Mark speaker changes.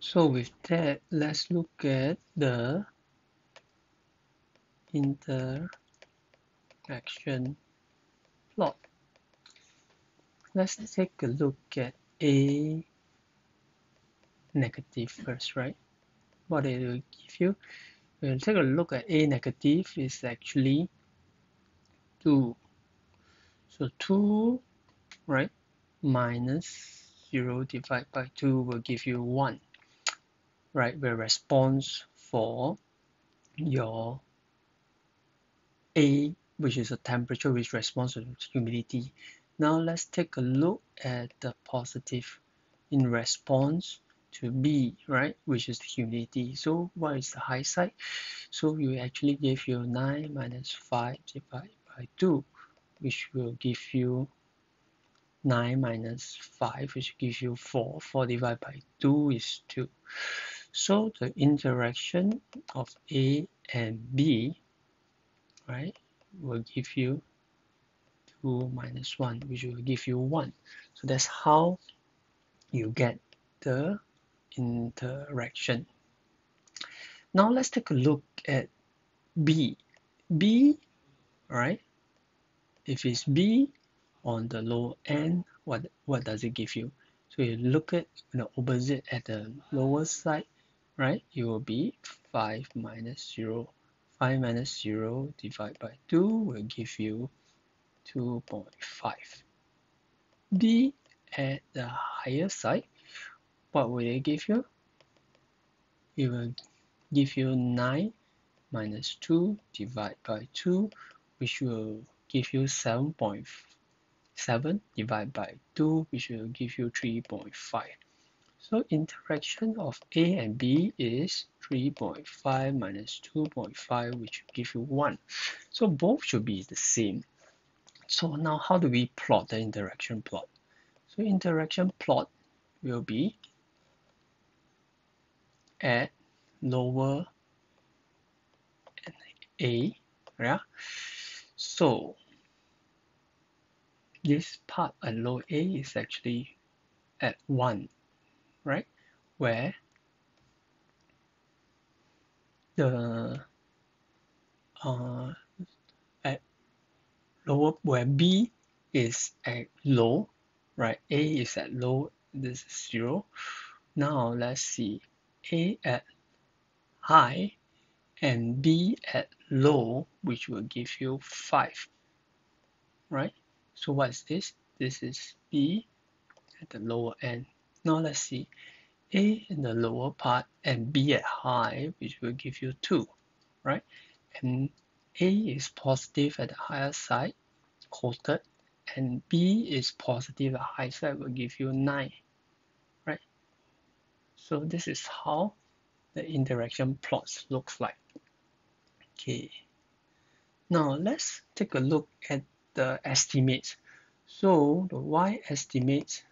Speaker 1: So with that, let's look at the interaction plot. Let's take a look at A negative first, right? What it will give you? We'll take a look at A negative is actually 2. So 2, right, minus 0 divided by 2 will give you 1, right? The response for your A, which is a temperature which responds to humidity. Now let's take a look at the positive in response to B, right, which is the humidity. So what is the high side? So you actually give you 9 minus 5 divided by 2, which will give you 9 minus 5, which gives you 4. 4 divided by 2 is 2. So the interaction of A and B, right, will give you 2 minus 1, which will give you 1. So that's how you get the interaction. Now let's take a look at B. B, right? If it's B on the low end, what does it give you? So you look at the opposite at the lower side, right? It will be 5 minus 0. 5 minus 0 divided by 2 will give you 2.5. B at the higher side, what will it give you? It will give you 9 minus 2 divided by 2, which will give you 7.7 divided by 2, which will give you 3.5. So interaction of A and B is 3.5 minus 2.5, which will give you 1. So both should be the same. So now how do we plot the interaction plot? So interaction plot will be at lower A, yeah. So this part at low A is actually at 1, right? Where the at lower, where B is at low, right? A is at low, this is 0. Now let's see A at high and B at low, which will give you 5, right? So what is this? This is B at the lower end. Now let's see A in the lower part and B at high, which will give you 2, right? And A is positive at the higher side, quoted, and B is positive at high side will give you 9, right? So this is how the interaction plots looks like. Okay. Now let's take a look at the estimates. So the y estimates